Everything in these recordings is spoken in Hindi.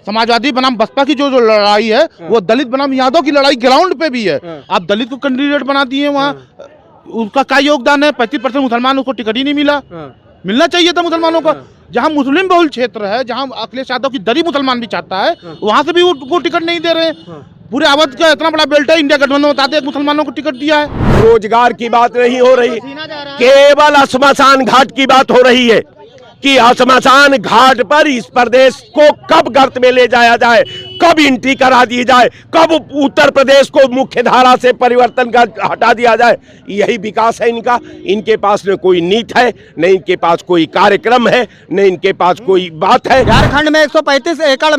समाजवादी बनाम बसपा की जो लड़ाई है वो दलित बनाम यादव की लड़ाई ग्राउंड पे भी है। आप दलित को कैंडिडेट बना दिए, वहाँ उसका क्या योगदान है? 35% मुसलमान, उसको टिकट ही नहीं मिला। मिलना चाहिए था मुसलमानों को। जहाँ मुस्लिम बहुल क्षेत्र है, जहाँ अखिलेश यादव की दरी मुसलमान भी चाहता है, वहाँ से भी वो टिकट नहीं दे रहे हैं। पूरे अवध का इतना बड़ा बेल्ट है, इंडिया गठबंधन बताते हैं मुसलमानों को टिकट दिया है। रोजगार की बात नहीं हो रही, केवल श्मशान घाट की बात हो रही है कि श्मशान घाट पर इस प्रदेश को कब गर्त में ले जाया जाए, कब एंट्री करा दी जाए, कब उत्तर प्रदेश को मुख्य धारा से परिवर्तन कर हटा दिया जाए। यही विकास है इनका। इनके पास न कोई नीति है, न इनके पास कोई कार्यक्रम है, न इनके पास कोई बात है। झारखंड में 135 एकड़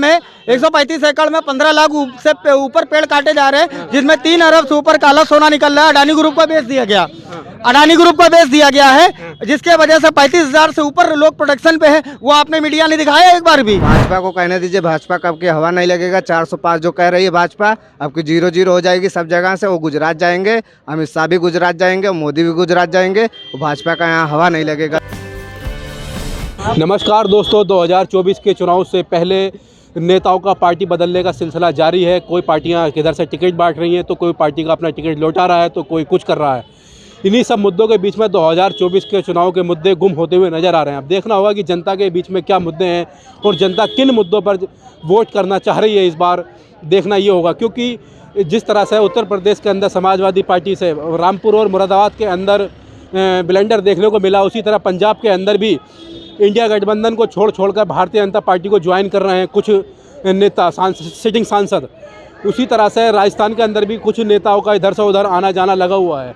में 15 लाख से ऊपर पेड़ काटे जा रहे हैं, जिसमें 3 अरब से ऊपर काला सोना निकल रहा है। अडानी ग्रुप को बेच दिया गया है, जिसके वजह से 35,000 से ऊपर लोग प्रोटेक्शन पे है। वो आपने मीडिया ने दिखाया एक बार भी। भाजपा को कहने दीजिए, भाजपा कब की हवा नहीं लगेगा। 405 जो कह रही है भाजपा, अब की 0-0 हो जाएगी सब जगह से। वो गुजरात जाएंगे, अमित शाह भी गुजरात जाएंगे, मोदी भी गुजरात जाएंगे, भाजपा का यहाँ हवा नहीं लगेगा। नमस्कार दोस्तों, 2024 के चुनाव से पहले नेताओं का पार्टी बदलने का सिलसिला जारी है। कोई पार्टियां किधर से टिकट बांट रही हैं, तो कोई पार्टी का अपना टिकट लौटा रहा है, तो कोई कुछ कर रहा है। इन्हीं सब मुद्दों के बीच में 2024 के चुनाव के मुद्दे गुम होते हुए नज़र आ रहे हैं। अब देखना होगा कि जनता के बीच में क्या मुद्दे हैं और जनता किन मुद्दों पर वोट करना चाह रही है। इस बार देखना ये होगा, क्योंकि जिस तरह से उत्तर प्रदेश के अंदर समाजवादी पार्टी से रामपुर और मुरादाबाद के अंदर ब्लेंडर देखने को मिला, उसी तरह पंजाब के अंदर भी इंडिया गठबंधन को छोड़कर भारतीय जनता पार्टी को ज्वाइन कर रहे हैं कुछ नेता, सिटिंग सांसद। उसी तरह से राजस्थान के अंदर भी कुछ नेताओं का इधर से उधर आना जाना लगा हुआ है।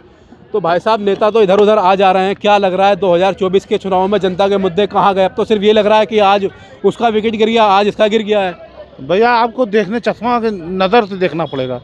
तो भाई साहब, नेता तो इधर उधर आ जा रहे हैं। क्या लग रहा है 2024 के चुनाव में जनता के मुद्दे कहाँ गए? अब तो सिर्फ ये लग रहा है कि आज उसका विकेट गिर गया, आज इसका गिर गया है। भैया, आपको देखने चश्मा के नज़र से देखना पड़ेगा।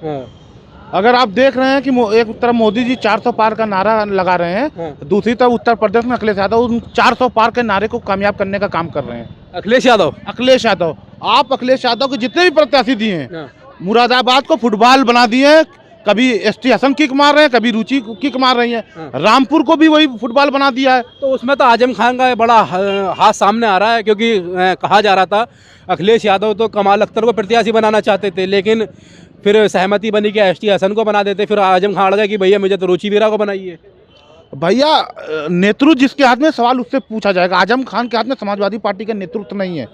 अगर आप देख रहे हैं कि एक तरफ मोदी जी 400 पार का नारा लगा रहे हैं, दूसरी तरफ उत्तर प्रदेश में अखिलेश यादव उन 400 पार के नारे को कामयाब करने का काम कर रहे हैं। अखिलेश यादव आप अखिलेश यादव के जितने भी प्रत्याशी दिए हैं, मुरादाबाद को फुटबॉल बना दिए। कभी एसटी हसन किक मार रहे हैं, कभी रुचि किक मार रही है। रामपुर को भी वही फुटबॉल बना दिया है। तो उसमें तो आजम खान का बड़ा हाथ सामने आ रहा है, क्योंकि कहा जा रहा था अखिलेश यादव तो कमाल अख्तर को प्रत्याशी बनाना चाहते थे, लेकिन फिर सहमति बनी कि एसटी हसन को बना देते। फिर आजम खान अड़ गया कि भैया मुझे तो रुचि वीरा को बनाइए। भैया, नेतृत्व जिसके हाथ में, सवाल उससे पूछा जाएगा। आजम खान के हाथ में समाजवादी पार्टी का नेतृत्व नहीं है।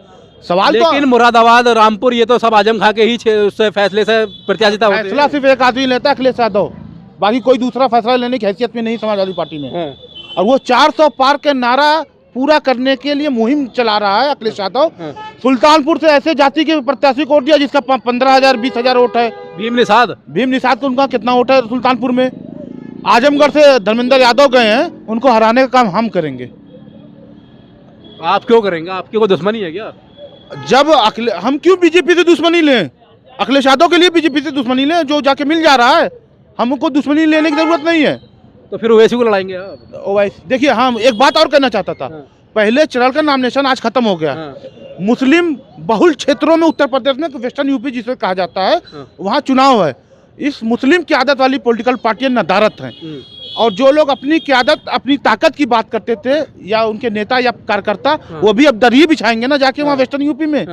सवाल लेकिन तो मुरादाबाद, रामपुर, ये तो सब आजम खान के ही उससे फैसले से प्रत्याशिता होते हैं। फैसला सिर्फ एक आदमी लेता है, अखिलेश यादव। बाकी कोई दूसरा फैसला लेने की हैसियत में नहीं समाजवादी पार्टी में। और वो 400 पार के नारा पूरा करने के लिए मुहिम चला रहा है अखिलेश यादव। सुल्तानपुर से ऐसे जाति के प्रत्याशी को वोट दिया जिसका 15,000 20,000 वोट है। भीम निषाद को उनका कितना वोट है सुल्तानपुर में? आजमगढ़ से धर्मेंद्र यादव गए हैं, उनको हराने का काम हम करेंगे। आप क्यों करेंगे? आपकी कोई दुश्मनी है क्या? जब हम क्यों बीजेपी से दुश्मनी लें? अखिलेश यादव के लिए बीजेपी से दुश्मनी लें, जो जाके मिल जा रहा है। हमको दुश्मनी लेने की जरूरत नहीं है। तो फिर ओवैसी को लड़ाएंगे आप? ओवैसी, देखिए, हम एक बात और कहना चाहता था। पहले चरण का नॉमिनेशन आज खत्म हो गया। मुस्लिम बहुल क्षेत्रों में उत्तर प्रदेश में, वेस्टर्न यूपी जिसे कहा जाता है, वहाँ चुनाव है। इस मुस्लिम की आदत वाली पॉलिटिकल पार्टियां नदारत हैं, और जो लोग अपनी क़यादत, अपनी ताकत की बात करते थे, या उनके नेता या कार्यकर्ता, वो भी अब दरी बिछाएंगे ना जाके वहाँ वेस्टर्न यूपी में।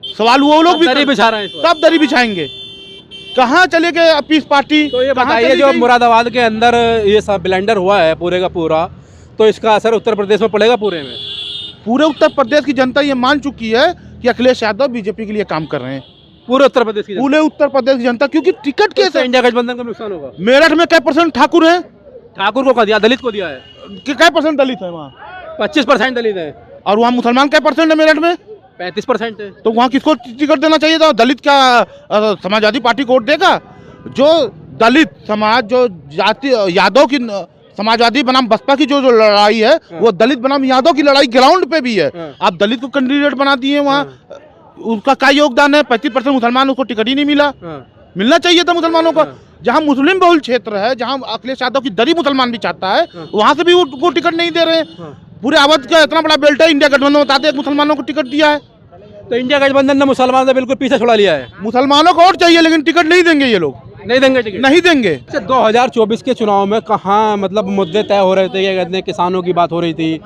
सवाल वो लोग भी दरी बिछा रहे हैं, सब दरी बिछाएंगे। कहाँ चले गए पीस पार्टी? तो ये बताइए, जो मुरादाबाद के अंदर ये सब ब्लेंडर हुआ है पूरे का पूरा, तो इसका असर उत्तर प्रदेश में पड़ेगा? पूरे उत्तर प्रदेश की जनता ये मान चुकी है कि अखिलेश यादव बीजेपी के लिए काम कर रहे हैं। पूरे उत्तर प्रदेश की जनता, क्योंकि टिकट के इंडिया गठबंधन का नुकसान होगा। मेरठ में क्या % ठाकुर है? ठाकुर को दिया, दलित को दिया है। क्या % दलित है वहाँ? 25% दलित है। और वहाँ मुसलमान क्या % है मेरठ में? 35% है। तो वहाँ किसको टिकट देना चाहिए था? दलित क्या समाजवादी पार्टी को वोट देगा? जो दलित समाज, जो जाति यादव की, समाजवादी बनाम बसपा की जो लड़ाई है, वो दलित बनाम यादव की लड़ाई ग्राउंड पे भी है। आप दलित को कैंडिडेट बना दिए, वहाँ उसका क्या योगदान है? 35% मुसलमान, उसको टिकट ही नहीं मिला। मिलना चाहिए था मुसलमानों को। जहाँ मुस्लिम बहुल क्षेत्र है, जहाँ अखिलेश यादव की दरी मुसलमान भी चाहता है, वहाँ से भी वो टिकट नहीं दे रहे हैं। पूरे अवध का इतना बड़ा बेल्ट है, इंडिया गठबंधन बताते हैं मुसलमानों को टिकट दिया है। तो इंडिया गठबंधन ने मुसलमान से बिल्कुल पीछे छुड़ा लिया है। मुसलमानों को वोट चाहिए, लेकिन टिकट नहीं देंगे ये लोग। नहीं देंगे टिकट? नहीं देंगे। 2024 के चुनाव में कहाँ मतलब मुद्दे तय हो रहे थे? क्या कहते हैं, किसानों की बात हो रही थी,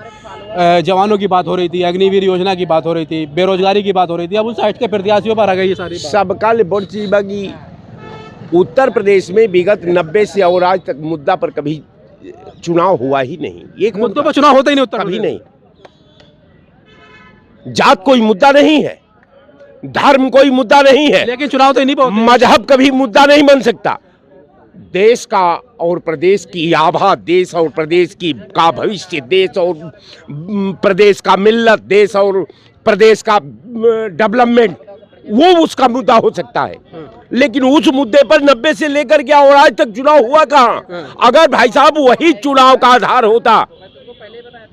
जवानों की बात हो रही थी, अग्निवीर योजना की बात हो रही थी, बेरोजगारी की बात हो रही थी। अब उस साइड के प्रत्याशियों पर आ गई ये सारी बात। सबका लिबोट चीबगी उत्तर प्रदेश में विगत 90 से और आज तक मुद्दा पर कभी चुनाव हुआ ही नहीं। एक मुद्दों पर चुनाव होता ही नहीं उत्तर कभी प्रदेश। नहीं। जात कोई मुद्दा नहीं है, धर्म कोई मुद्दा नहीं है, लेकिन चुनाव तो नहीं होते। मजहब कभी मुद्दा नहीं बन सकता। देश का और प्रदेश की आभा, देश और प्रदेश की का भविष्य, देश और प्रदेश का मिल्लत, देश और प्रदेश का डेवलपमेंट, वो उसका मुद्दा हो सकता है। लेकिन उस मुद्दे पर 90 से लेकर के और आज तक चुनाव हुआ कहाँ? अगर भाई साहब वही चुनाव का आधार होता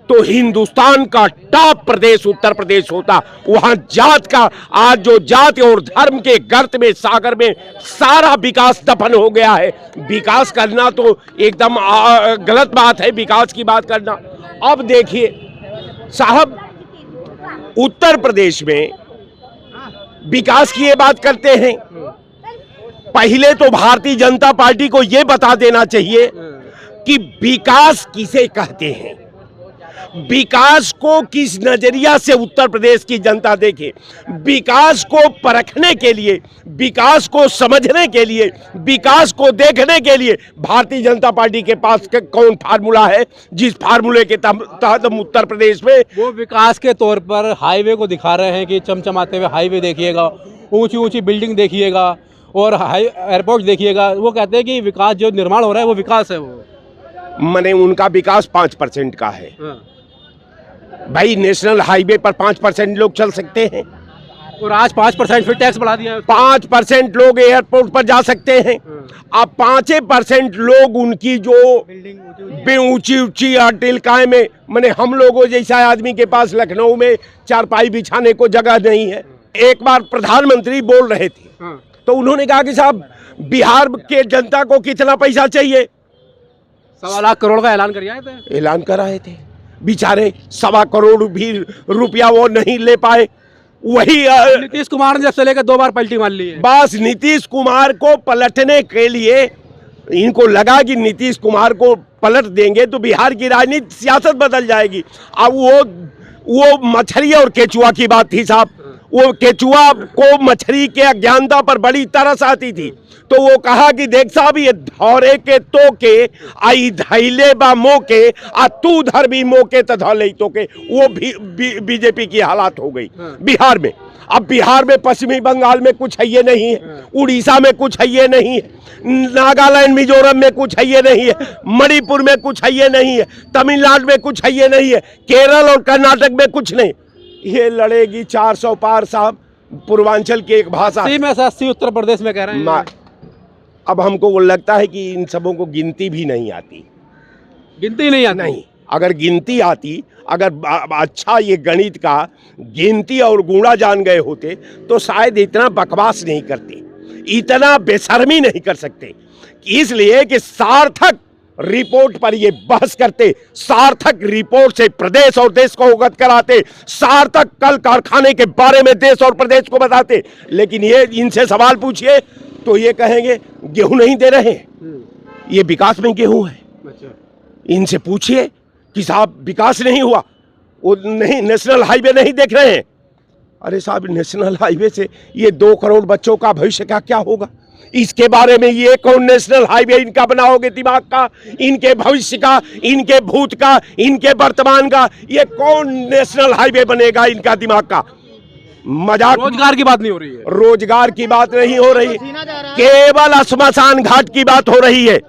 तो हिंदुस्तान का टॉप प्रदेश उत्तर प्रदेश होता। वहां जात का, आज जो जाति और धर्म के गर्त में, सागर में सारा विकास दफन हो गया है। विकास करना तो एकदम गलत बात है, विकास की बात करना। अब देखिए साहब, उत्तर प्रदेश में विकास की ये बात करते हैं, पहले तो भारतीय जनता पार्टी को ये बता देना चाहिए कि विकास किसे कहते हैं, विकास को किस नजरिया से उत्तर प्रदेश की जनता देखे। विकास को परखने के लिए, विकास को समझने के लिए, विकास को देखने के लिए भारतीय जनता पार्टी के पास कौन फार्मूला है जिस फार्मूले के तहत हम उत्तर प्रदेश में वो विकास के तौर पर हाईवे को दिखा रहे हैं कि चमचमाते हुए हाईवे देखिएगा, ऊंची ऊंची बिल्डिंग देखिएगा और एयरपोर्ट देखिएगा। वो कहते हैं कि विकास जो निर्माण हो रहा है वो विकास है। वो मने उनका विकास 5% का है। भाई नेशनल हाईवे पर 5% लोग चल सकते हैं और आज 5% फिर टैक्स बढ़ा दिया है। 5% लोग एयरपोर्ट पर जा सकते हैं। अब 5% लोग उनकी जो ऊंची ऊंची टिलकाएं में, मैंने हम लोगों जैसा आदमी के पास लखनऊ में चारपाई बिछाने को जगह नहीं है। एक बार प्रधानमंत्री बोल रहे थे तो उन्होंने कहा कि साहब बिहार के जनता को कितना पैसा चाहिए? 1.25 लाख करोड़ का ऐलान कर आए थे। ऐलान कराए थे, बेचारे 1.25 करोड़ भी रुपया वो नहीं ले पाए। वही नीतीश कुमार ने जब से लेकर 2 बार पलटी मार ली है। बस नीतीश कुमार को पलटने के लिए इनको लगा कि नीतीश कुमार को पलट देंगे तो बिहार की राजनीति सियासत बदल जाएगी। अब वो मछली और केचुआ की बात थी साहब। वो केचुआ को मछली के अज्ञानता पर बड़ी तरस आती थी तो वो कहा कि देख साहब, ये धौरे के तो के आई धैले बा मोके आ तू धरबी मोके तधौले तो के। वो बीजेपी की हालात हो गई बिहार में। अब बिहार में, पश्चिमी बंगाल में कुछ है ये नहीं है, उड़ीसा में कुछ है ये नहीं है, नागालैंड मिजोरम में कुछ है ये नहीं है, मणिपुर में कुछ है ये नहीं है, तमिलनाडु में कुछ है ये नहीं है, केरल और कर्नाटक में कुछ नहीं। ये लड़ेगी 400 पार साहब, पूर्वांचल की एक भाषा। 80 उत्तर प्रदेश में कह रहे हैं। अब हमको वो लगता है कि इन सबों को गिनती भी नहीं आती। गिनती नहीं आती? नहीं, अगर गिनती आती, अगर अच्छा ये गणित का गिनती और गुणा जान गए होते तो शायद इतना बकवास नहीं करते, इतना बेशर्मी नहीं कर सकते। इसलिए कि सार्थक रिपोर्ट पर ये बहस करते, सार्थक रिपोर्ट से प्रदेश और देश को अवगत कराते, सार्थक कल कारखाने के बारे में देश और प्रदेश को बताते। लेकिन ये इनसे सवाल पूछिए तो ये कहेंगे गेहूं नहीं दे रहे, ये विकास में गेहूं है। इनसे पूछिए कि साहब विकास नहीं हुआ, वो नहीं, नेशनल हाईवे नहीं देख रहे हैं। अरे साहब, नेशनल हाईवे से ये 2 करोड़ बच्चों का भविष्य का क्या होगा? इसके बारे में ये कौन नेशनल हाईवे इनका बनाओगे? दिमाग का, इनके भविष्य का, इनके भूत का, इनके वर्तमान का, ये कौन नेशनल हाईवे बनेगा इनका दिमाग का? मजाक। रोजगार की बात नहीं हो रही है। रोजगार की बात नहीं हो रही, केवल श्मशान घाट की बात हो रही है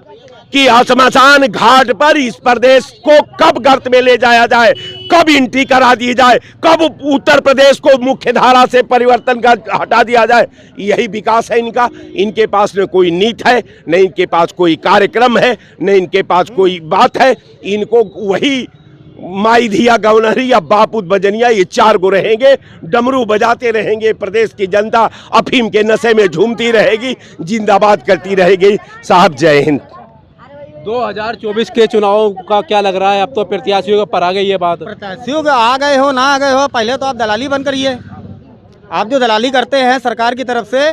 कि श्मशान घाट पर इस प्रदेश को कब गर्त में ले जाया जाए, कब एंट्री करा दी जाए, कब उत्तर प्रदेश को मुख्य धारा से परिवर्तन का हटा दिया जाए। यही विकास है इनका। इनके पास न कोई नीति है, न इनके पास कोई कार्यक्रम है, न इनके पास कोई बात है। इनको वही माई धिया गवनहरी या बापूत बजनिया, ये 4 गो रहेंगे, डमरू बजाते रहेंगे। प्रदेश की जनता अफीम के नशे में झूमती रहेगी, जिंदाबाद करती रहेगी। साहब जय हिंद। 2024 के चुनाव का क्या लग रहा है? अब तो प्रत्याशियों के पर आ गई ये बात। प्रत्याशियों के आ गए हो ना आ गए हो, पहले तो आप दलाली बंद करिए। आप जो दलाली करते हैं सरकार की तरफ से,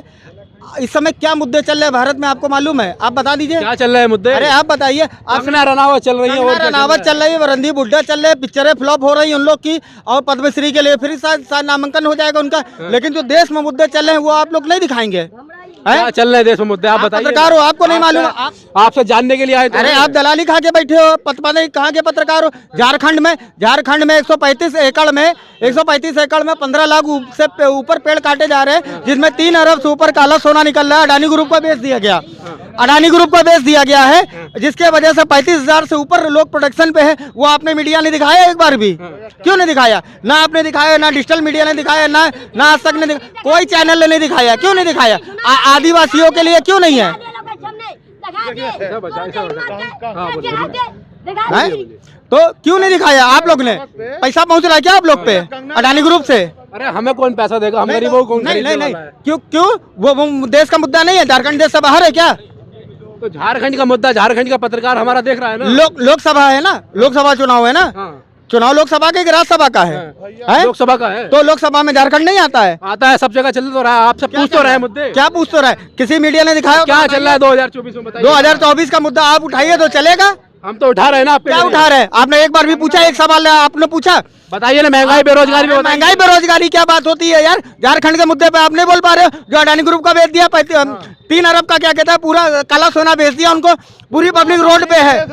इस समय क्या मुद्दे चल रहे हैं भारत में आपको मालूम है? आप बता दीजिए क्या चल रहे हैं मुद्दे? अरे आप बताइए। कंगना रनावत चल रही है, और क्या चल रनावत चल रही है, रणदीप हुड्डा चल रहे हैं, पिक्चरें फ्लॉप हो रही हैं उन लोग की, और पद्मश्री के लिए फिर शायद नामांकन हो जाएगा उनका। लेकिन जो देश में मुद्दे चल रहे हैं वो आप लोग नहीं दिखाएंगे। क्या चल रहे हैं देश में मुद्दे? आप बताइए। पत्रकार हो, आपको नहीं मालूम? आपसे जानने के लिए आए थे। अरे आप दलाली खा के बैठे हो, पता नहीं कहाँ के पत्रकार हो। झारखंड में 135 एकड़ में 15 लाख से ऊपर पेड़ काटे जा रहे हैं, जिसमें 3 अरब से ऊपर काला सोना निकल रहा है। अडानी ग्रुप को बेच दिया गया है, जिसके वजह से 35,000 से ऊपर लोग प्रोटेक्शन पे है। वो आपने मीडिया ने दिखाया एक बार भी? क्यों नहीं दिखाया? ना आपने दिखाया, ना डिजिटल मीडिया ने दिखाया, ना आज तक ने कोई चैनल ने नहीं दिखाया। क्यों नहीं दिखाया? आदिवासियों के लिए क्यों नहीं है? तो क्यों नहीं दिखाया आप लोग ने? पैसा पहुंच रहा है क्या आप लोग पे अडानी ग्रुप से? अरे हमें कौन पैसा देगा? हम गरीबों को नहीं। क्यों वो देश का मुद्दा नहीं है? झारखंड देश से बाहर है क्या? तो झारखंड का मुद्दा, झारखंड का पत्रकार हमारा देख रहा है ना। लोकसभा है ना, लोकसभा चुनाव है ना। चुनाव लोकसभा के कि राज्यसभा का है? लोकसभा का है। तो लोकसभा में झारखंड नहीं आता है? आता है, सब जगह चल तो रहा है। आपसे पूछ तो रहे हैं मुद्दे। क्या पूछ तो रहा है? किसी मीडिया ने दिखाया क्या चल रहा है 2024 में? बताइए। 2024 का मुद्दा आप उठाइए तो चलेगा। हम तो उठा रहे हैं ना। आप क्या उठा रहे हैं? आपने एक बार भी पूछा? एक सवाल आपने पूछा? बताइए ना। महंगाई बेरोजगारी में, महंगाई बेरोजगारी क्या बात होती है यार? झारखंड के मुद्दे पे आप नहीं बोल पा रहे हो? जो अडानी ग्रुप का बेच दिया 3 अरब का, क्या कहता है, पूरा काला सोना बेच दिया उनको। पूरी पब्लिक रोड पे है,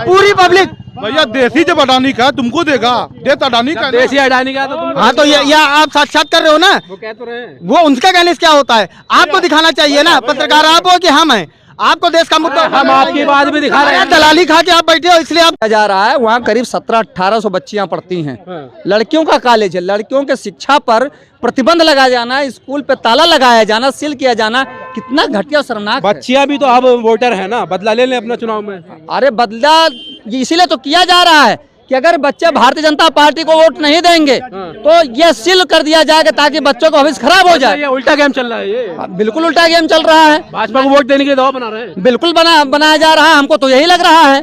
पूरी पब्लिक। भैया देसी जब अडानी का तुमको देगा, देश अडानी का, देसी अडानी का तो तुम। हाँ तो ये आप साक्षात कर रहे हो ना? वो कह तो रहे हैं। वो उनका कहने से क्या होता है? आपको दिखाना चाहिए ना, पत्रकार आप हो कि हम हैं? आपको देश का मुद्दा, हम आपकी बात भी दिखा रहे हैं। दलाली खा के आप बैठे हो, इसलिए आप जा रहा है। वहाँ करीब 1700-1800 बच्चियां पढ़ती हैं। लड़कियों का कॉलेज है। लड़कियों के शिक्षा पर प्रतिबंध लगाया जाना, स्कूल पे ताला लगाया जाना, सील किया जाना, कितना घटिया और शर्मनाक है। बच्चियां भी तो अब वोटर है ना, बदला ले लें अपना चुनाव में। अरे बदला इसीलिए तो किया जा रहा है कि अगर बच्चे भारतीय जनता पार्टी को वोट नहीं देंगे तो ये सील कर दिया जाएगा, ताकि बच्चों का भविष्य खराब हो जाए। ये उल्टा गेम चल रहा है। ये बिल्कुल उल्टा गेम चल रहा है। भाजपा को वोट देने के लिए दबाव बना रहे हैं। बिल्कुल बनाया जा रहा है। हमको तो यही लग रहा है।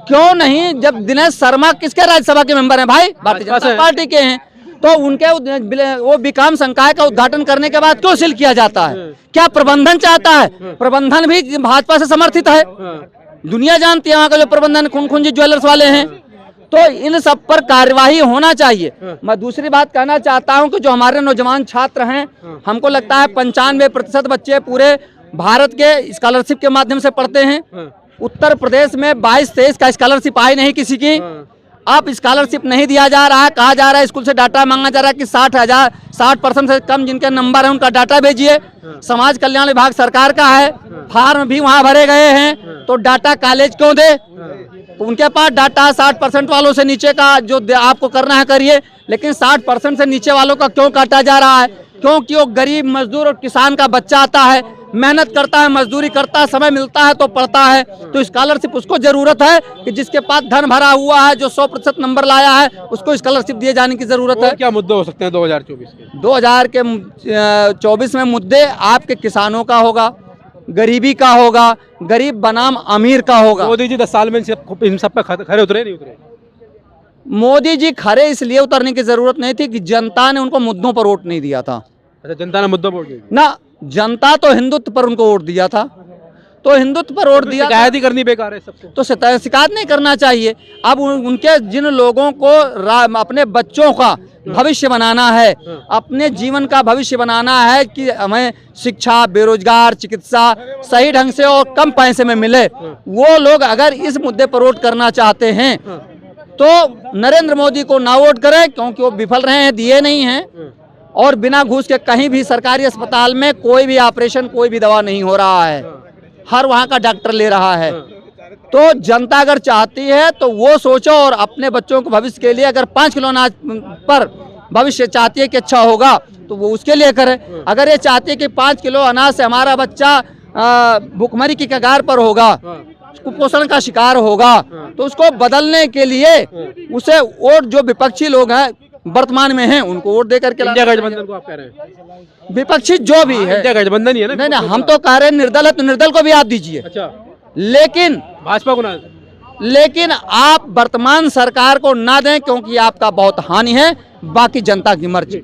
क्यों नहीं? जब दिनेश शर्मा किसके राज्यसभा के मेंबर हैं भाई? भारतीय जनता पार्टी के हैं। तो उनके वो बीकॉम संकाय का उद्घाटन करने के बाद क्यों सील किया जाता है? क्या प्रबंधन चाहता है? प्रबंधन भी भाजपा से समर्थित है, दुनिया जानती है वहाँ का जो प्रबंधन खुनखुंजी ज्वेलर्स वाले हैं। तो इन सब पर कार्यवाही होना चाहिए। मैं दूसरी बात कहना चाहता हूं कि जो हमारे नौजवान छात्र हैं, हमको लगता है 95% बच्चे पूरे भारत के स्कॉलरशिप के माध्यम से पढ़ते हैं। उत्तर प्रदेश में 22-23 का स्कॉलरशिप आई नहीं किसी की। अब स्कॉलरशिप नहीं दिया जा रहा है। कहा जा रहा है, स्कूल से डाटा मांगा जा रहा है कि 60% से कम जिनके नंबर है उनका डाटा भेजिए। समाज कल्याण विभाग सरकार का है, फॉर्म भी वहां भरे गए हैं, तो डाटा कॉलेज क्यों दे? उनके पास डाटा 60% वालों से नीचे का जो आपको करना है करिए, लेकिन 60% से नीचे वालों का क्यों काटा जा रहा है? क्योंकि वो गरीब मजदूर और किसान का बच्चा आता है, मेहनत करता है, मजदूरी करता है, समय मिलता है तो पढ़ता है। तो स्कॉलरशिप उसको जरूरत है कि जिसके पास धन भरा हुआ है, जो 100% नंबर लाया है, उसको स्कॉलरशिप दिए जाने की जरूरत है। क्या मुद्दे हो सकते हैं 2024 के? 2024 में मुद्दे आपके किसानों का होगा, गरीबी का होगा, गरीब बनाम अमीर का होगा। मोदी जी 10 साल में इन सब पे खरे उतरे नहीं उतरे? मोदी जी खरे इसलिए उतरने की जरूरत नहीं थी कि जनता ने उनको मुद्दों पर वोट नहीं दिया था। अच्छा, जनता ने मुद्दों पर वोट दिया ना, जनता तो हिंदुत्व पर उनको वोट दिया था। तो हिंदुत्व पर वोट दिया, शिकायत ही करनी बेकार है सबसे। तो शिकायत नहीं करना चाहिए। अब उनके जिन लोगों को अपने बच्चों का भविष्य बनाना है, अपने जीवन का भविष्य बनाना है कि हमें शिक्षा, बेरोजगार, चिकित्सा सही ढंग से और कम पैसे में मिले, वो लोग अगर इस मुद्दे पर वोट करना चाहते हैं तो नरेंद्र मोदी को ना वोट करें, क्योंकि वो विफल रहे हैं, दिए नहीं हैं। और बिना घूस के कहीं भी सरकारी अस्पताल में कोई भी ऑपरेशन, कोई भी दवा नहीं हो रहा है, हर वहाँ का डॉक्टर ले रहा है। तो जनता अगर चाहती है तो वो सोचो, और अपने बच्चों को भविष्य के लिए अगर 5 किलो अनाज पर भविष्य चाहती है कि अच्छा होगा तो वो उसके लिए करे। अगर ये चाहती है कि 5 किलो अनाज से हमारा बच्चा भूखमरी की कगार पर होगा, कुपोषण का शिकार होगा, तो उसको बदलने के लिए उसे वोट, जो विपक्षी लोग हैं वर्तमान में हैं, उनको वोट दे करके, इंडिया गठबंधन को आप कह रहे हैं? विपक्षी जो भी है, इंडिया गठबंधन ही है ना? नहीं, हम तो कह रहे हैं निर्दल है तो निर्दल को भी आप दीजिए। अच्छा, लेकिन भाजपा को ना, लेकिन आप वर्तमान सरकार को ना दें, क्योंकि आपका बहुत हानि है। बाकी जनता की मर्जी।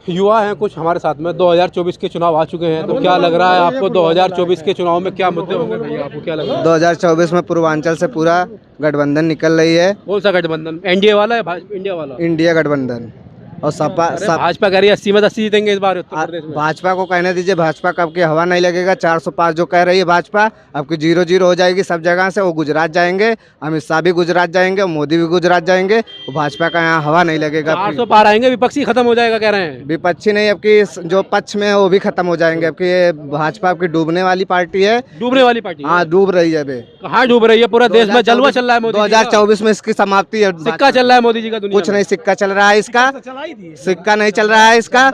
युवा हैं कुछ हमारे साथ में। 2024 के चुनाव आ चुके हैं, तो क्या लग रहा है आपको 2024 के चुनाव में क्या मुद्दे होंगे भैया, आपको क्या लग रहा है? 2024 में पूर्वांचल से पूरा गठबंधन निकल रही है। कौन सा गठबंधन? एनडीए वाला है? इंडिया वाला? इंडिया गठबंधन। और सपा अरे भाजपा कह रही है 80 में 80 जीतेंगे इस बार उत्तर प्रदेश में। भाजपा को कहने दीजिए, भाजपा का अब की हवा नहीं लगेगा। 405 जो कह रही है भाजपा, अब की 0-0 हो जाएगी सब जगह से। वो गुजरात जाएंगे, अमित शाह भी गुजरात जाएंगे, मोदी भी गुजरात जाएंगे। भाजपा का यहाँ हवा नहीं लगेगा। 400 पार आएंगे, विपक्षी खत्म हो जाएगा कह रहे हैं। विपक्षी नहीं, अब की जो पक्ष में है वो भी खत्म हो जाएंगे। अब की ये भाजपा आपकी डूबने वाली पार्टी है। डूबने वाली पार्टी? हाँ, डूब रही है अभी। कहाँ डूब रही है? पूरा देश में जलवा चल रहा है मोदी जी का। 2024 में इसकी समाप्ति है। सिक्का चल रहा है मोदी जी का दुनिया कुछ में। नहीं, सिक्का चल रहा है इसका। सिक्का नहीं चल रहा है इसका।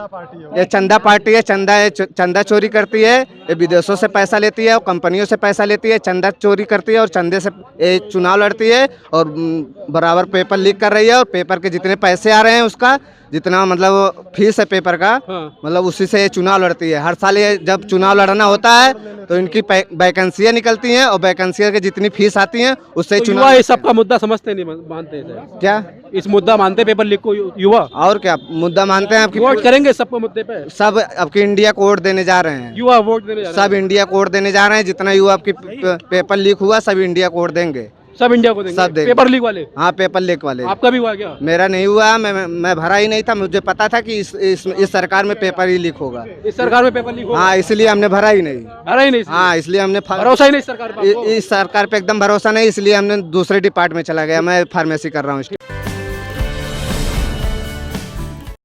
ये चंदा पार्टी है। चंदा चोरी करती है। ये विदेशों से पैसा लेती है और कंपनियों से पैसा लेती है। चंदा चोरी करती है और चंदे से ये चुनाव लड़ती है और बराबर पेपर लीक कर रही है। और पेपर के जितने पैसे आ रहे हैं उसका जितना मतलब फीस है पेपर का, मतलब उसी से ये चुनाव लड़ती है। हर साल ये जब चुनाव लड़ना होता है तो इनकी वैकेंसियाँ निकलती हैं और वैकेंसियों की जितनी फीस आती हैं उससे तो चुनाव। युवा इस सबका मुद्दा समझते नहीं, मानते हैं क्या इस मुद्दा मानते पेपर लीक को युवा? और क्या मुद्दा मानते हैं? आपकी वोट करेंगे सबको मुद्दे पे? सब आपकी इंडिया को वोट देने जा रहे हैं। युवा वोट देने जा रहे हैं। सब इंडिया को वोट देने जा रहे हैं। जितना युवा आपकी पेपर लीक हुआ सब इंडिया को वोट देंगे। सब इंडिया को देंगे? सब देंगे। पेपर लीक वाले? हाँ, पेपर लीक वाले। आपका भी हुआ क्या? मेरा नहीं हुआ। मैं भरा ही नहीं था। मुझे पता था कि इस सरकार में पेपर ही लीक होगा। इस सरकार में पेपर लीक होगा? हाँ, इसलिए हमने भरा ही नहीं। भरा ही नहीं? हाँ, इसलिए हमने भरोसा ही नहीं सरकार पे आपको? इस सरकार पे एकदम भरोसा नहीं, इसलिए हमने दूसरे डिपार्टमेंट में चला गया। मैं फार्मेसी कर रहा हूँ।